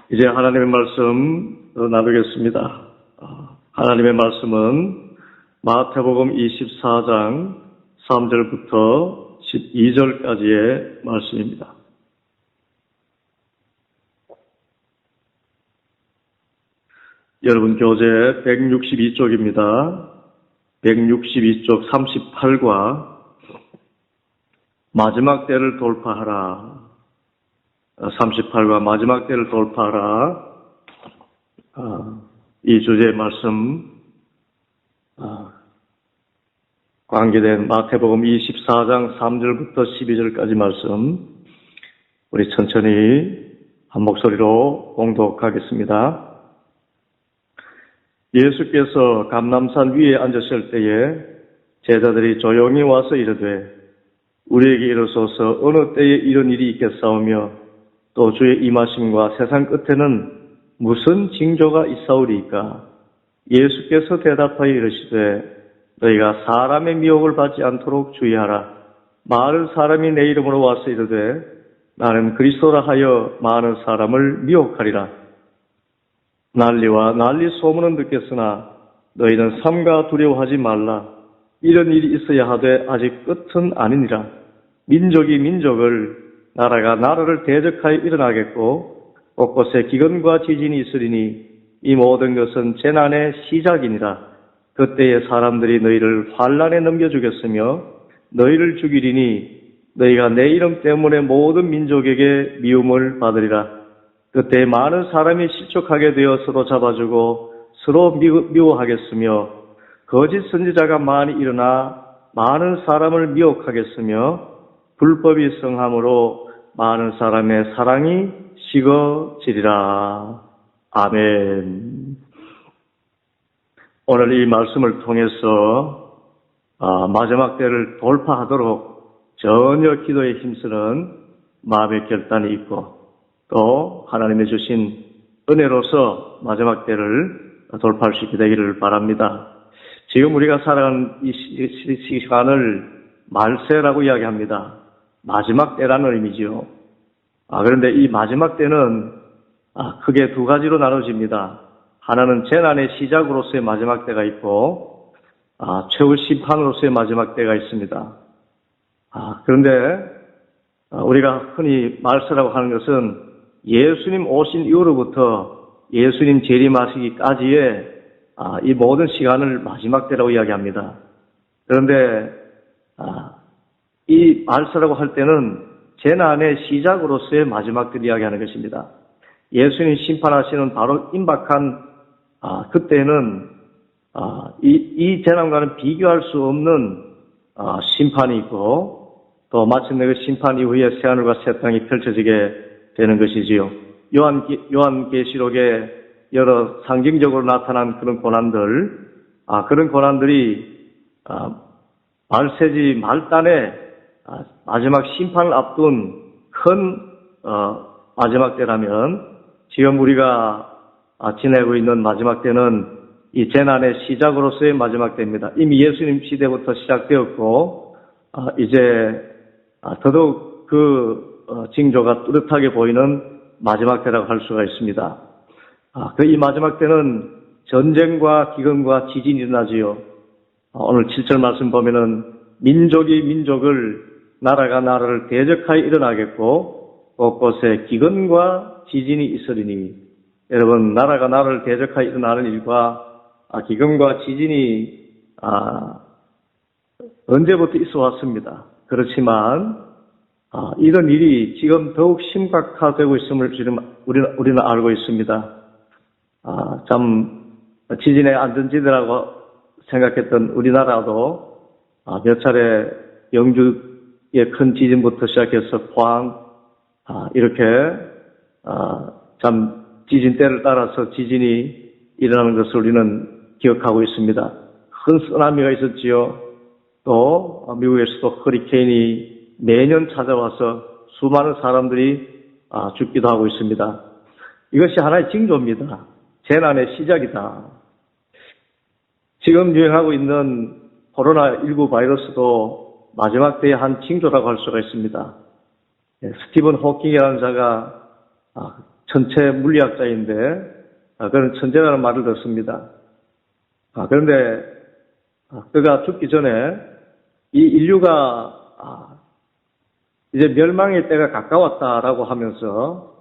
이제 하나님의 말씀 나누겠습니다. 하나님의 말씀은 마태복음 24장 3절부터 12절까지의 말씀입니다. 여러분 교재 162쪽입니다. 162쪽 38과 마지막 때를 돌파하라. 38과 마지막 때를 돌파하라. 이 주제의 말씀 관계된 마태복음 24장 3절부터 12절까지 말씀 우리 천천히 한 목소리로 봉독하겠습니다. 예수께서 감람산 위에 앉으실 때에 제자들이 조용히 와서 이르되 우리에게 이르소서 어느 때에 이런 일이 있겠사오며 또 주의 임하심과 세상 끝에는 무슨 징조가 있사오리이까? 예수께서 대답하여 이르시되 너희가 사람의 미혹을 받지 않도록 주의하라. 많은 사람이 내 이름으로 와서 이르되 나는 그리스도라 하여 많은 사람을 미혹하리라. 난리와 난리 소문은 듣겠으나 너희는 삼가 두려워하지 말라. 이런 일이 있어야 하되 아직 끝은 아니니라. 민족이 민족을 나라가 나라를 대적하여 일어나겠고 곳곳에 기근과 지진이 있으리니 이 모든 것은 재난의 시작이니라. 그때에 사람들이 너희를 환난에 넘겨주겠으며 너희를 죽이리니 너희가 내 이름 때문에 모든 민족에게 미움을 받으리라. 그때 많은 사람이 실족하게 되어 서로 잡아주고 서로 미워하겠으며 거짓 선지자가 많이 일어나 많은 사람을 미혹하겠으며 불법이 성함으로 많은 사람의 사랑이 식어지리라. 아멘. 오늘 이 말씀을 통해서 마지막 때를 돌파하도록 전혀 기도에 힘쓰는 마음의 결단이 있고 또 하나님이 주신 은혜로서 마지막 때를 돌파할 수 있게 되기를 바랍니다. 지금 우리가 살아가는 이 시간을 말세라고 이야기합니다. 마지막 때라는 의미지요. 그런데 이 마지막 때는 크게 두 가지로 나눠집니다. 하나는 재난의 시작으로서의 마지막 때가 있고 최후 심판으로서의 마지막 때가 있습니다. 그런데 우리가 흔히 말세라고 하는 것은 예수님 오신 이후로부터 예수님 재림하시기까지의 이 모든 시간을 마지막 때라고 이야기합니다. 그런데 이 말세라고 할 때는 재난의 시작으로서의 마지막 때를 이야기하는 것입니다. 예수님 심판하시는 바로 임박한 그때는 이 재난과는 비교할 수 없는 심판이 있고 또 마침내 그 심판 이후에 새하늘과 새 땅이 펼쳐지게 되는 것이지요. 요한계시록에 여러 상징적으로 나타난 그런 고난들, 그런 고난들이 말세지 말단에 마지막 심판을 앞둔 큰 마지막 때라면 지금 우리가 지내고 있는 마지막 때는 이 재난의 시작으로서의 마지막 때입니다. 이미 예수님 시대부터 시작되었고 이제 더더욱 그 징조가 뚜렷하게 보이는 마지막 때라고 할 수가 있습니다. 이 마지막 때는 전쟁과 기근과 지진이 일어나지요. 오늘 7절 말씀 보면은 민족이 민족을 나라가 나라를 대적하여 일어나겠고 곳곳에 기근과 지진이 있으리니 여러분 나라가 나라를 대적하여 일어나는 일과 기근과 지진이 언제부터 있어 왔습니다. 그렇지만 이런 일이 지금 더욱 심각화되고 있음을 우리는 알고 있습니다. 참 지진의 안전지대라고 생각했던 우리나라도 몇 차례 영주의 큰 지진부터 시작해서 포항 이렇게 참 지진대를 따라서 지진이 일어나는 것을 우리는 기억하고 있습니다. 큰 쓰나미가 있었지요. 또 미국에서도 허리케인이 매년 찾아와서 수많은 사람들이 죽기도 하고 있습니다. 이것이 하나의 징조입니다. 재난의 시작이다. 지금 유행하고 있는 코로나19 바이러스도 마지막 때의 한 징조라고 할 수가 있습니다. 스티븐 호킹이라는 자가 천체 물리학자인데 그런 천재라는 말을 듣습니다. 그런데 그가 죽기 전에 이 인류가 이제 멸망의 때가 가까웠다라고 하면서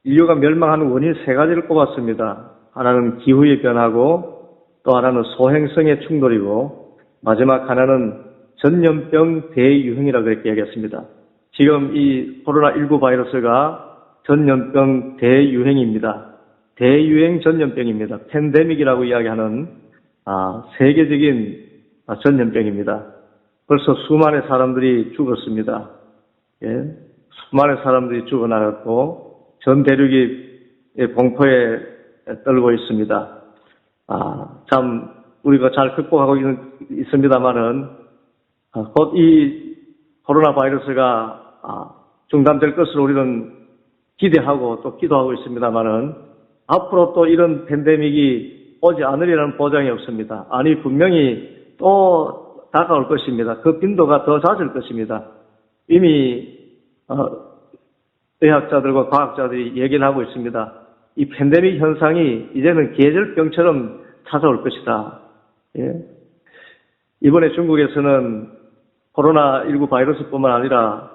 인류가 멸망하는 원인 세 가지를 꼽았습니다. 하나는 기후의 변화고, 또 하나는 소행성의 충돌이고, 마지막 하나는 전염병 대유행이라고 그렇게 얘기했습니다. 지금 이 코로나19 바이러스가 전염병 대유행입니다. 대유행 전염병입니다. 팬데믹이라고 이야기하는 세계적인 전염병입니다. 벌써 수많은 사람들이 죽었습니다. 예, 수많은 사람들이 죽어나갔고 전 대륙이 공포에 떨고 있습니다. 참 우리가 잘 극복하고 있습니다만은 곧 이 코로나 바이러스가 중단될 것을 우리는 기대하고 또 기도하고 있습니다만은 앞으로 또 이런 팬데믹이 오지 않으리라는 보장이 없습니다. 아니 분명히 또 다가올 것입니다. 그 빈도가 더 잦을 것입니다. 이미 의학자들과 과학자들이 얘기를 하고 있습니다. 이 팬데믹 현상이 이제는 계절병처럼 찾아올 것이다. 예. 이번에 중국에서는 코로나19 바이러스뿐만 아니라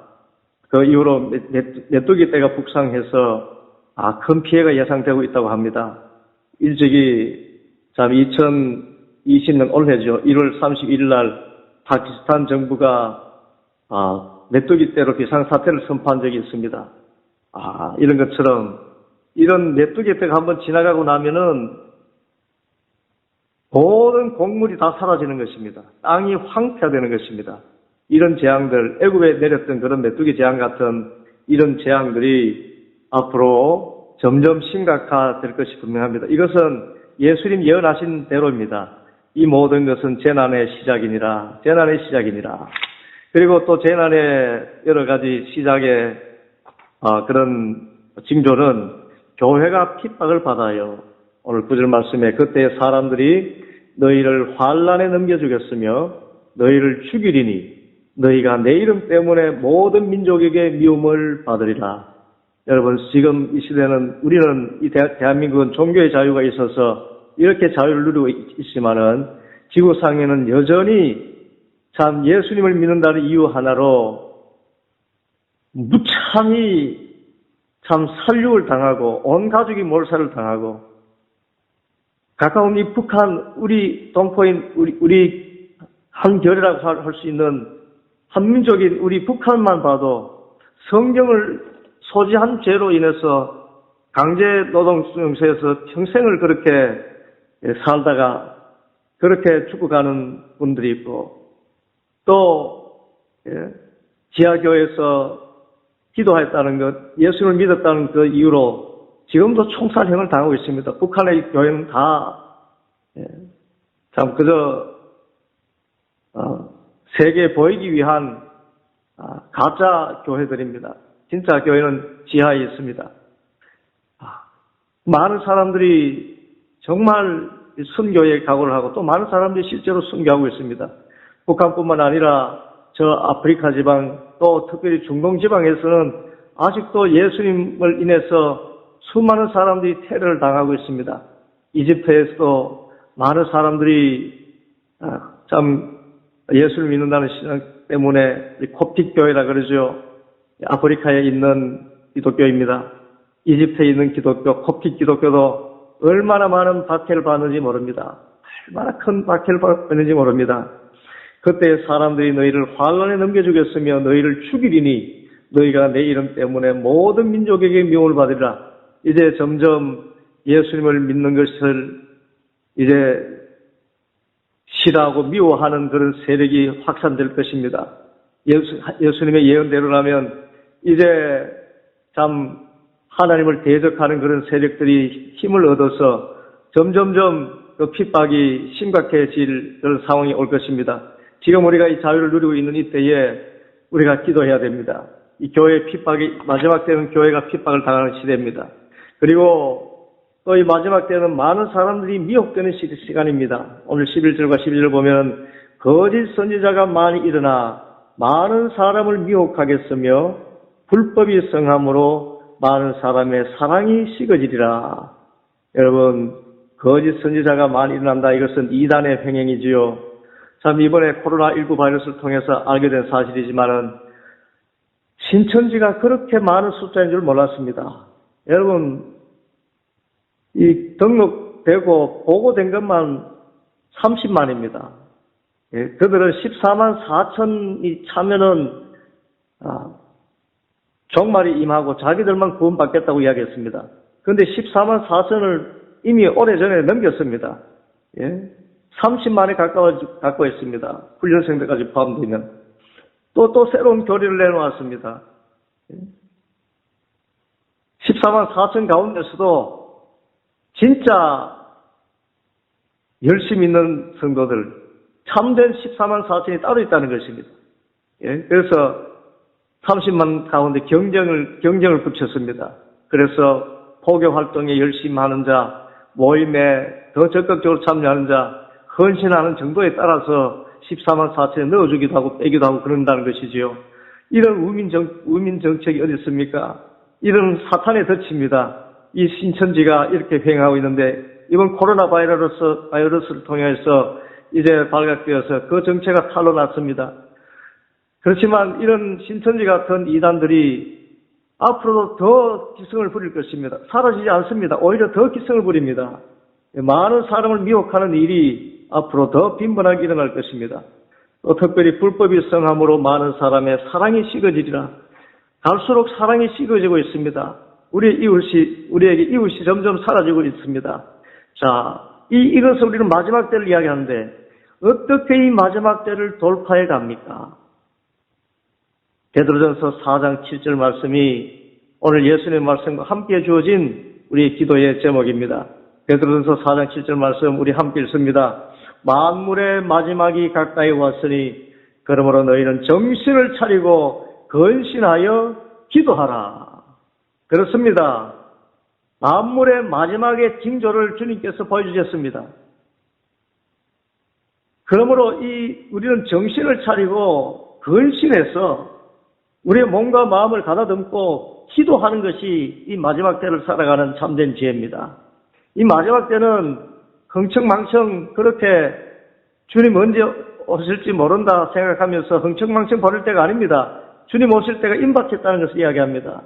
그 이후로 메뚜기 떼가 북상해서 큰 피해가 예상되고 있다고 합니다. 일찍이 2020년 올해죠. 1월 31일 날 파키스탄 정부가 메뚜기 떼로 비상사태를 선포한 적이 있습니다. 이런 것처럼 이런 메뚜기 떼가 한번 지나가고 나면은 모든 곡물이 다 사라지는 것입니다. 땅이 황폐화되는 것입니다. 이런 재앙들, 애굽에 내렸던 그런 메뚜기 재앙 같은 이런 재앙들이 앞으로 점점 심각화될 것이 분명합니다. 이것은 예수님 예언하신 대로입니다. 이 모든 것은 재난의 시작이니라. 재난의 시작이니라. 그리고 또 재난의 여러 가지 시작의 그런 징조는 교회가 핍박을 받아요. 오늘 9절 말씀에 그때 사람들이 너희를 환란에 넘겨주겠으며 너희를 죽이리니 너희가 내 이름 때문에 모든 민족에게 미움을 받으리라. 여러분 지금 이 시대는 우리는 이 대한민국은 종교의 자유가 있어서 이렇게 자유를 누리고 있지만은 지구상에는 여전히 참 예수님을 믿는다는 이유 하나로 무참히 참 살육을 당하고 온 가족이 몰살을 당하고 가까운 이 북한 우리 동포인 우리 한결이라고 할 수 있는 한민족인 우리 북한만 봐도 성경을 소지한 죄로 인해서 강제 노동 수용소에서 평생을 그렇게 살다가 그렇게 죽어가는 분들이 있고 또 지하교회에서 기도했다는 것, 예수를 믿었다는 그 이유로 지금도 총살형을 당하고 있습니다. 북한의 교회는 다 참 그저 세계에 보이기 위한 가짜 교회들입니다. 진짜 교회는 지하에 있습니다. 많은 사람들이 정말 순교에 각오를 하고 또 많은 사람들이 실제로 순교하고 있습니다. 북한뿐만 아니라 저 아프리카 지방 또 특별히 중동 지방에서는 아직도 예수님을 인해서 수많은 사람들이 테러를 당하고 있습니다. 이집트에서도 많은 사람들이 참 예수를 믿는다는 신앙 때문에 콥틱 교회라 그러죠. 아프리카에 있는 기독교입니다. 이집트에 있는 기독교, 콥틱 기독교도 얼마나 많은 박해를 받는지 모릅니다. 얼마나 큰 박해를 받는지 모릅니다. 그때 사람들이 너희를 환란에 넘겨주겠으며 너희를 죽이리니 너희가 내 이름 때문에 모든 민족에게 미움을 받으리라. 이제 점점 예수님을 믿는 것을 이제 싫어하고 미워하는 그런 세력이 확산될 것입니다. 예수님의 예언대로라면 이제 참 하나님을 대적하는 그런 세력들이 힘을 얻어서 점점점 그 핍박이 심각해질 그런 상황이 올 것입니다. 지금 우리가 이 자유를 누리고 있는 이때에 우리가 기도해야 됩니다. 이 교회의 핍박이 마지막 때는 교회가 핍박을 당하는 시대입니다. 그리고 또 이 마지막 때는 많은 사람들이 미혹되는 시간입니다. 오늘 11절과 12절 보면 거짓 선지자가 많이 일어나 많은 사람을 미혹하겠으며 불법이 성함으로 많은 사람의 사랑이 식어지리라. 여러분, 거짓 선지자가 많이 일어난다. 이것은 이단의 횡행이지요. 참 이번에 코로나19 바이러스를 통해서 알게 된 사실이지만은 신천지가 그렇게 많은 숫자인 줄 몰랐습니다. 여러분, 이 등록되고 보고된 것만 30만입니다. 예, 그들은 14만 4천이 차면은 종말이 임하고 자기들만 구원받겠다고 이야기했습니다. 그런데 14만 4천을 이미 오래전에 넘겼습니다. 예? 30만에 가까웠습니다. 훈련생들까지 포함되면. 또 새로운 교리를 내놓았습니다. 예? 14만 4천 가운데서도 진짜 열심히 있는 성도들, 참된 14만 4천이 따로 있다는 것입니다. 예? 그래서 30만 가운데 경쟁을 붙였습니다. 그래서 포교 활동에 열심히 하는 자, 모임에 더 적극적으로 참여하는 자, 헌신하는 정도에 따라서 14만 4천에 넣어주기도 하고 빼기도 하고 그런다는 것이지요. 이런 우민 정책이 어디 있습니까? 이런 사탄의 덫입니다. 이 신천지가 이렇게 횡행하고 있는데 이번 코로나 바이러스를 통해서 이제 발각되어서 그 정체가 탄로났습니다. 그렇지만 이런 신천지 같은 이단들이 앞으로도 더 기승을 부릴 것입니다. 사라지지 않습니다. 오히려 더 기승을 부립니다. 많은 사람을 미혹하는 일이 앞으로 더 빈번하게 일어날 것입니다. 또 특별히 불법이 성함으로 많은 사람의 사랑이 식어지리라. 갈수록 사랑이 식어지고 있습니다. 우리에게 이웃이 점점 사라지고 있습니다. 자, 이것을 우리는 마지막 때를 이야기하는데 어떻게 이 마지막 때를 돌파해 갑니까? 베드로전서 4장 7절 말씀이 오늘 예수님의 말씀과 함께 주어진 우리의 기도의 제목입니다. 베드로전서 4장 7절 말씀 우리 함께 읽습니다. 만물의 마지막이 가까이 왔으니 그러므로 너희는 정신을 차리고 근신하여 기도하라. 그렇습니다. 만물의 마지막의 징조를 주님께서 보여주셨습니다. 그러므로 우리는 정신을 차리고 근신해서 우리의 몸과 마음을 가다듬고 기도하는 것이 이 마지막 때를 살아가는 참된 지혜입니다. 이 마지막 때는 흥청망청 그렇게 주님 언제 오실지 모른다 생각하면서 흥청망청 버릴 때가 아닙니다. 주님 오실 때가 임박했다는 것을 이야기합니다.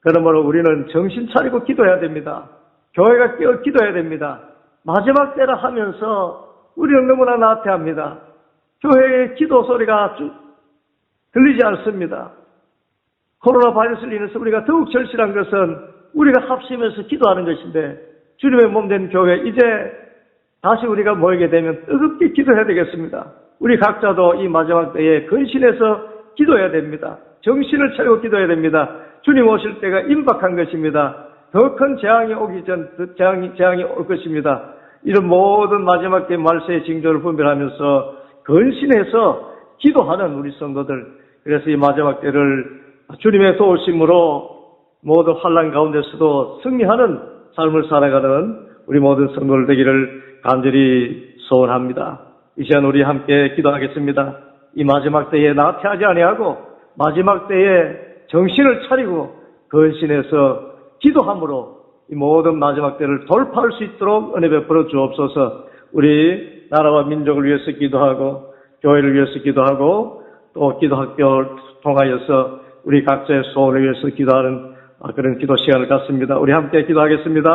그러므로 우리는 정신 차리고 기도해야 됩니다. 교회가 깨어 기도해야 됩니다. 마지막 때라 하면서 우리는 너무나 나태합니다. 교회의 기도 소리가 들리지 않습니다. 코로나 바이러스를 인해서 우리가 더욱 절실한 것은 우리가 합심해서 기도하는 것인데 주님의 몸된 교회 이제 다시 우리가 모이게 되면 뜨겁게 기도해야 되겠습니다. 우리 각자도 이 마지막 때에 근신해서 기도해야 됩니다. 정신을 차리고 기도해야 됩니다. 주님 오실 때가 임박한 것입니다. 더 큰 재앙이 오기 전 재앙이 올 것입니다. 이런 모든 마지막 때 말세의 징조를 분별하면서 근신해서 기도하는 우리 성도들, 그래서 이 마지막 때를 주님의 도우심으로 모든 환난 가운데서도 승리하는 삶을 살아가는 우리 모든 성도들 되기를 간절히 소원합니다. 이 시간 우리 함께 기도하겠습니다. 이 마지막 때에 나태하지 아니하고 마지막 때에 정신을 차리고 근신해서 기도함으로 이 모든 마지막 때를 돌파할 수 있도록 은혜 베풀어 주옵소서. 우리 나라와 민족을 위해서 기도하고 교회를 위해서 기도하고 또 기도학교를 통하여서 우리 각자의 소원을 위해서 기도하는 그런 기도 시간을 갖습니다. 우리 함께 기도하겠습니다.